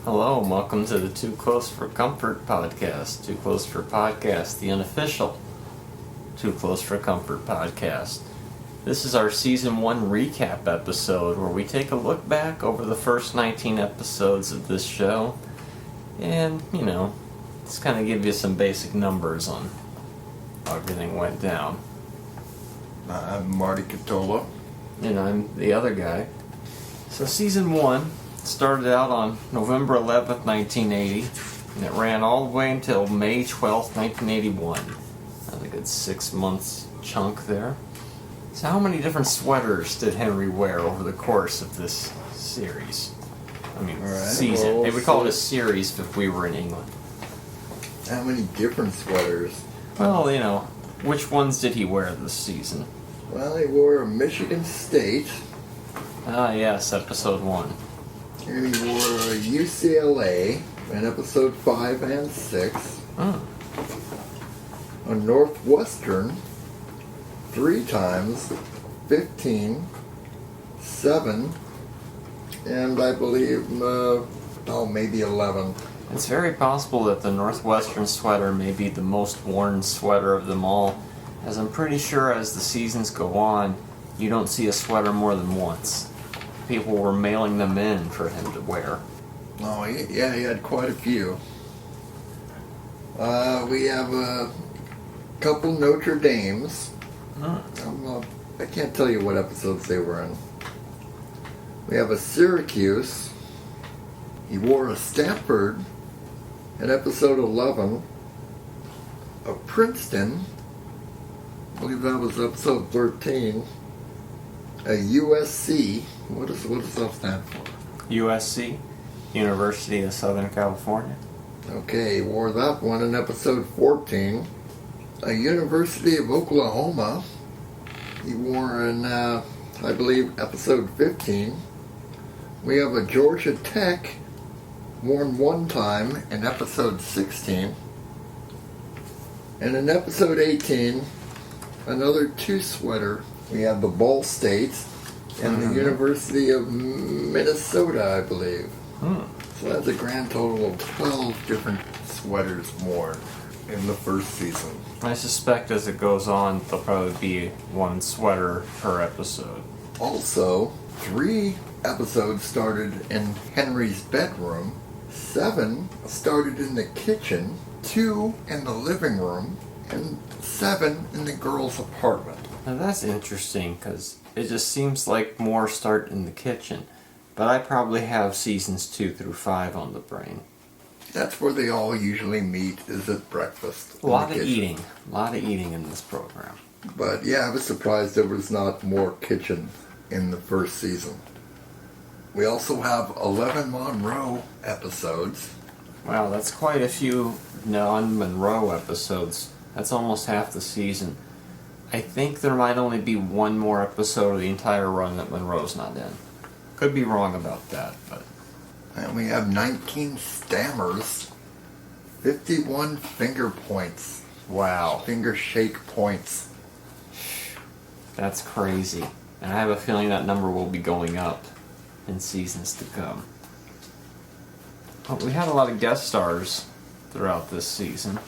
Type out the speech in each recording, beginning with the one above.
Hello, and welcome to the Too Close for Comfort podcast. Too Close for Podcast, the unofficial Too Close for Comfort podcast. This is our Season 1 recap episode where we take a look back over the first 19 episodes of this show and, just kind of give you some basic numbers on how everything went down. I'm Marty Catola. And I'm the other guy. So Season 1 started out on November 11th, 1980, and it ran all the way until May 12th, 1981. That's a good 6 months chunk there. So how many different sweaters did Henry wear over the course of this series? Season. They would call it a series if we were in England. How many different sweaters? Well, which ones did he wear this season? Well, he wore a Michigan State. Ah, yes, episode 1. And he wore a UCLA in episode 5 and 6. A Northwestern 3 times, 15, 7, and I believe, maybe 11. It's very possible that the Northwestern sweater may be the most worn sweater of them all, as I'm pretty sure as the seasons go on, you don't see a sweater more than once. People were mailing them in for him to wear. Oh, he had quite a few. We have a couple Notre Dames. I can't tell you what episodes they were in. We have a Syracuse. He wore a Stanford in episode 11. A Princeton. I believe that was episode 13. A USC. What does that stand for? USC, University of Southern California. Okay, he wore that one in episode 14. A University of Oklahoma. He wore in, I believe, episode 15. We have a Georgia Tech, worn one time in episode 16. And in episode 18, another 2 sweater. We have the Ball State and the University of Minnesota, I believe. So that's a grand total of 12 different sweaters worn in the first season. I suspect as it goes on, there'll probably be 1 sweater per episode. Also, 3 episodes started in Henry's bedroom, 7 started in the kitchen, 2 in the living room, and 7 in the girls' apartment. Now that's interesting, because it just seems like more start in the kitchen. But I probably have seasons 2 through 5 on the brain. That's where they all usually meet, is at breakfast. A lot of eating in this program. But yeah, I was surprised there was not more kitchen in the first season. We also have 11 Monroe episodes. Wow, that's quite a few non-Monroe episodes. That's almost half the season. I think there might only be 1 more episode of the entire run that Monroe's not in. Could be wrong about that, but... And we have 19 stammers, 51 finger points. Wow. Finger shake points. That's crazy. And I have a feeling that number will be going up in seasons to come. But we had a lot of guest stars throughout this season.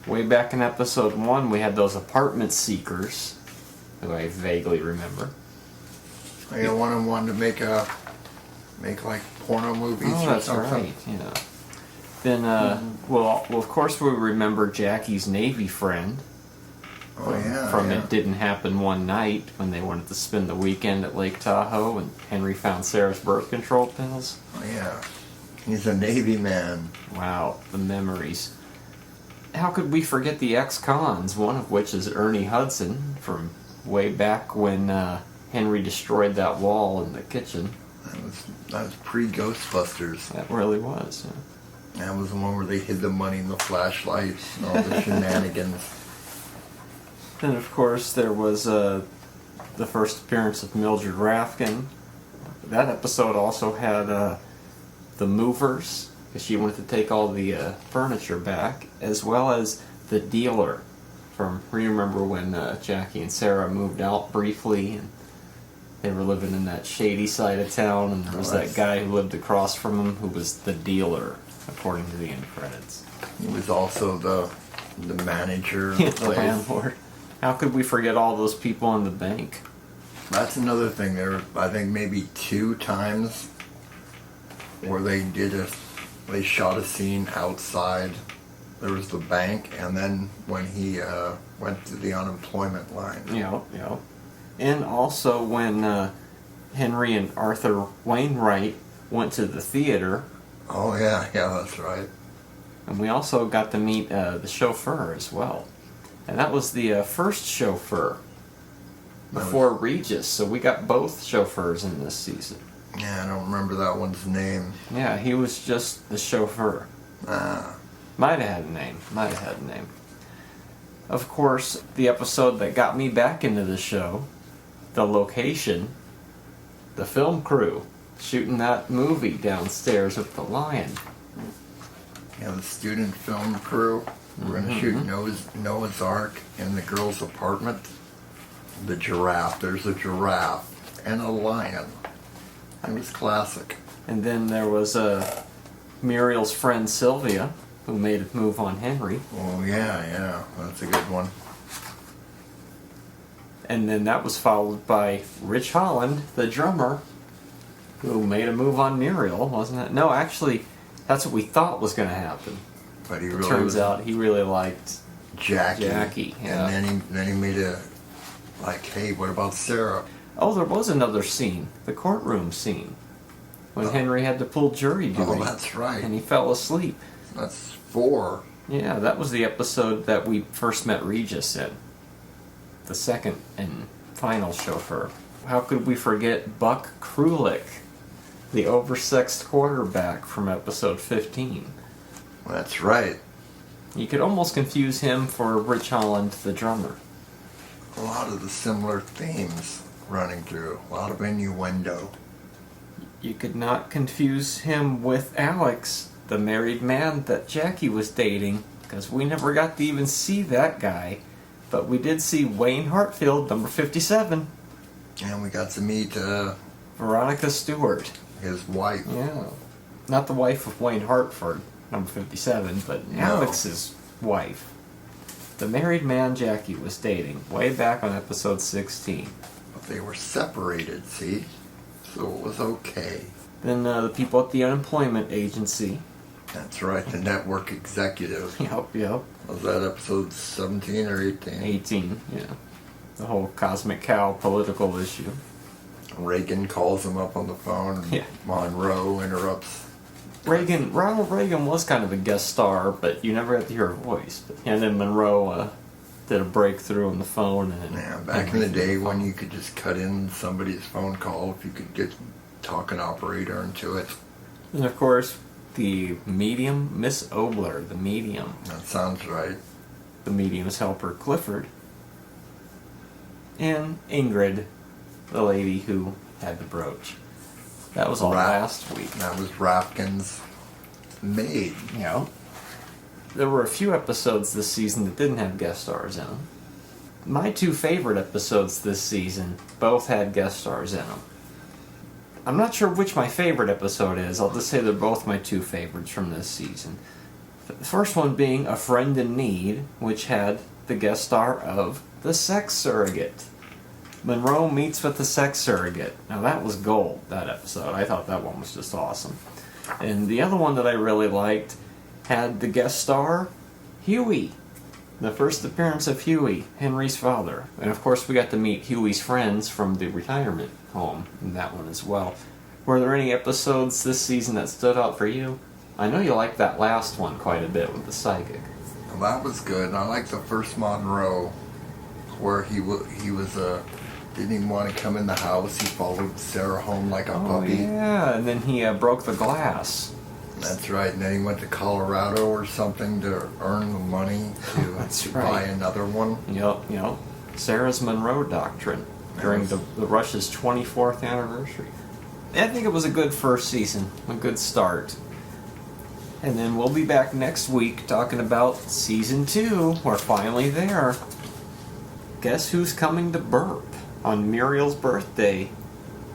Way back in episode 1, we had those apartment seekers, who I vaguely remember. I got one and one to make like porno movies or something. That's right, yeah. Then, well, of course we remember Jackie's Navy friend. From It Didn't Happen One Night, when they wanted to spend the weekend at Lake Tahoe and Henry found Sarah's birth control pills. Oh yeah. He's a Navy man. Wow, the memories. How could we forget the ex-cons, one of which is Ernie Hudson, from way back when Henry destroyed that wall in the kitchen. That was pre-Ghostbusters. That really was, yeah. That was the one where they hid the money in the flashlight and all the shenanigans. Then, of course, there was the first appearance of Mildred Rafkin. That episode also had the movers, because she wanted to take all the furniture back, as well as the dealer from, remember when Jackie and Sarah moved out briefly, and They were living in that shady side of town, and there was that guy who lived across from him who was the dealer, according to the end credits. He was also the manager of Yeah, the the place. landlord. How could we forget all those people in the bank? That's another thing. There were, I think, maybe 2 times where they shot a scene outside. There was the bank, and then when he went to the unemployment line. Yeah. And also when Henry and Arthur Wainwright went to the theater. Oh, yeah, that's right. And we also got to meet the chauffeur as well. And that was the first chauffeur before Regis. So we got both chauffeurs in this season. Yeah, I don't remember that one's name. Yeah, he was just the chauffeur. Might have had a name. Of course, the episode that got me back into the show, the location, the film crew, shooting that movie downstairs with the lion. Yeah, the student film crew. We're going to shoot Noah's Ark in the girls' apartment. The giraffe. There's a giraffe and a lion. It was classic. And then there was Muriel's friend Sylvia, who made a move on Henry. Oh, yeah. That's a good one. And then that was followed by Rich Holland, the drummer, who made a move on Muriel, wasn't it? No, actually, that's what we thought was going to happen. But he It really turns out he really liked Jackie. yeah. And then he made a, like, hey, what about Sarah? Oh, there was another scene, the courtroom scene, when Henry had to pull jury duty. Oh, that's right. And he fell asleep. That's 4. Yeah, that was the episode that we first met Regis in. The second and final chauffeur. How could we forget Buck Krulik, the oversexed quarterback from episode 15? That's right. You could almost confuse him for Rich Holland, the drummer. A lot of the similar themes running through. A lot of innuendo. You could not confuse him with Alex, the married man that Jackie was dating, because we never got to even see that guy. But we did see Wayne Hartfield, number 57. And we got to meet Veronica Stewart. his wife. Yeah. Not the wife of Wayne Hartford, number 57, but No. Alex's wife. The married man Jackie was dating, way back on episode 16. But they were separated, see? So it was okay. Then the people at the unemployment agency. That's right, the network executive. Yep. Was that episode 17 or 18? 18, yeah. The whole Cosmic Cow political issue. Reagan calls him up on the phone, and Yeah. Monroe interrupts. Ronald Reagan was kind of a guest star, but you never got to hear her voice. And then Monroe did a breakthrough on the phone. And Yeah, back in the day when you could just cut in somebody's phone call if you could get talking operator into it. And of course, the medium, Miss Obler, the medium. That sounds right. The medium's helper, Clifford. And Ingrid, the lady who had the brooch. That was all last week. That was Rapkin's maid. Yeah. There were a few episodes this season that didn't have guest stars in them. My 2 favorite episodes this season both had guest stars in them. I'm not sure which my favorite episode is. I'll just say they're both my 2 favorites from this season. The first one being A Friend in Need, which had the guest star of the sex surrogate. Monroe meets with the sex surrogate. Now that was gold, that episode. I thought that one was just awesome. And the other one that I really liked had the guest star, Huey. The first appearance of Huey, Henry's father. And of course we got to meet Huey's friends from the retirement home in that one as well. Were there any episodes this season that stood out for you? I know you liked that last one quite a bit with the psychic. Well, that was good. And I liked the first Monroe where he was didn't even want to come in the house. He followed Sarah home like a puppy. Yeah, and then he broke the glass. That's right. And then he went to Colorado or something to earn the money to That's buy right. another one. Yep. Sarah's Monroe Doctrine during the Rush's 24th anniversary. I think it was a good first season, a good start. And then we'll be back next week talking about season 2. We're finally there. Guess who's coming to Burp on Muriel's birthday?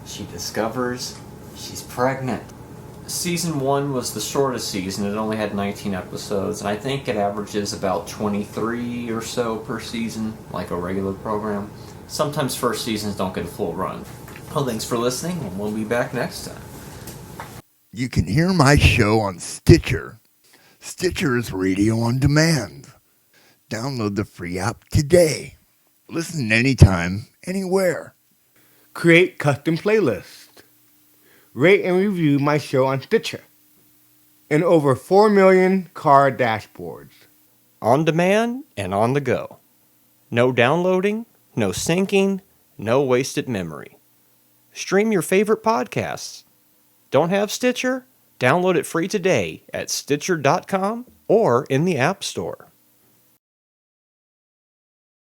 she discovers she's pregnant. Season 1 was the shortest season. It only had 19 episodes, and I think it averages about 23 or so per season, like a regular program. Sometimes first seasons don't get a full run. Well, thanks for listening, and we'll be back next time. You can hear my show on Stitcher. Stitcher is radio on demand. Download the free app today. Listen anytime, anywhere. Create custom playlists. Rate and review my show on Stitcher. And over 4 million car dashboards. On demand and on the go. No downloading, no syncing, no wasted memory. Stream your favorite podcasts. Don't have Stitcher? Download it free today at Stitcher.com or in the App Store.